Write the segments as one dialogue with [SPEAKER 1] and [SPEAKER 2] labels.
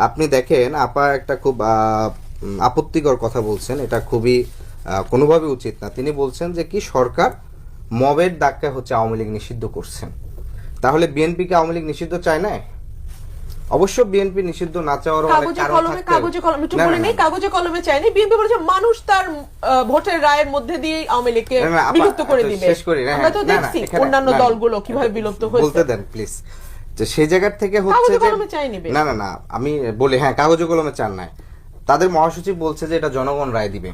[SPEAKER 1] আপনি দেখেন আপা একটা খুব আপত্তিকর কথা বলছেন, এটা খুবই কোনোভাবে উচিত না। তিনি বলছেন যে কি সরকার মবের ডাক্কা হচ্ছে আওয়ামী লীগ নিষিদ্ধ করছেন, তাহলে বিএনপিকে আওয়ামী লীগ নিষিদ্ধ চায় না? অবশ্য বিএনপি নিষিদ্ধ না চাওয়ার অনেক কারণ থাকতে
[SPEAKER 2] কাগজে কলমে চাইনি। বিএনপি বলেছে মানুষ তার ভোটের রায়ের মধ্যে দিয়ে আওয়ামী লীগকে বিলুপ্ত করে দিবে। আমরা তো দেখছি অন্যান্য দলগুলো কিভাবে বিলুপ্ত হয়েছে।
[SPEAKER 1] বলতে দেন প্লিজ। যে সেই জায়গা থেকে হচ্ছে যে না না না আমি বলি, হ্যাঁ কাগজে কলমে চান না। তাদের মহাসচিব বলছে যে এটা জনগণ রায় দিবে।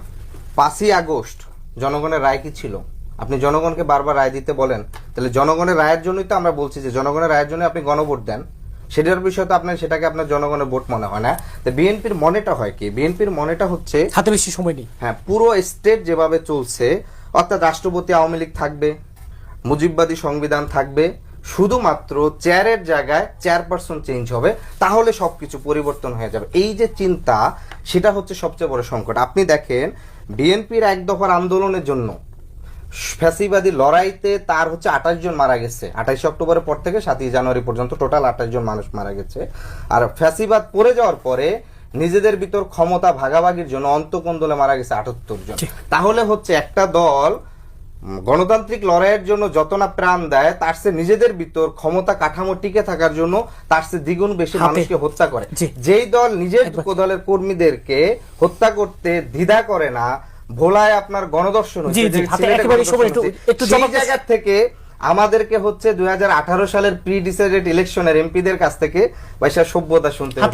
[SPEAKER 1] 5ই আগস্ট জনগণের রায় কি ছিল? আপনি জনগণকে বারবার রায় দিতে বলেন, তাহলে জনগণের রায়ের জন্যই তো আমরা বলছি যে জনগণের রায়ের জন্য আপনি গণভোট দেন। সেটার বিষয় তো আপনার সেটাকে আপনার জনগণের ভোট মনে হয় না। তো বিএনপির মনেটা হয় কি? বিএনপির মনেটা হচ্ছে
[SPEAKER 3] হাতে বেশি সময় নেই।
[SPEAKER 1] হ্যাঁ, পুরো স্টেট যেভাবে চলছে, অর্থাৎ রাষ্ট্রপতি আওয়ামী লীগ থাকবে, মুজিববাদী সংবিধান থাকবে, শুধুমাত্র চেয়ারের জায়গায় চেয়ারপারসন চেঞ্জ হবে, তাহলে সবকিছু পরিবর্তন হয়ে যাবে। এই যে চিন্তা, সেটা হচ্ছে সবচেয়ে বড় সংকট। আপনি দেখেন বিএনপির এক দফার আন্দোলনের জন্য ফ্যাসিবাদী লড়াইতে তার হচ্ছে 28 জন মারা গেছে। 28 অক্টোবরের পর থেকে 7ই জানুয়ারি পর্যন্ত টোটাল 28 জন মানুষ মারা গেছে। আর ফ্যাসিবাদ পড়ে যাওয়ার পরে নিজেদের ভিতর ক্ষমতা ভাগাভাগির জন্য অন্তকোন্দলে মারা গেছে 78 জন। তাহলে হচ্ছে একটা দল গণতান্ত্রিক লড়াইয়ের জন্য যত না প্রাণ দেয়, তার চেয়ে নিজেদের ভিতর ক্ষমতা কাঠামো টিকে থাকার জন্য তার চেয়ে দ্বিগুণ বেশি মানুষকে হত্যা করে। যেই দল নিজের দলের কর্মীদেরকে হত্যা করতে দ্বিধা করে না, ভোলায় আপনার গণদর্শন জায়গা থেকে আমাদেরকে হচ্ছে 2018 সালের প্রি ডিসাইডেড ইলেকশনের এমপিদের কাছ থেকে সভ্যতা শুনতে হবে।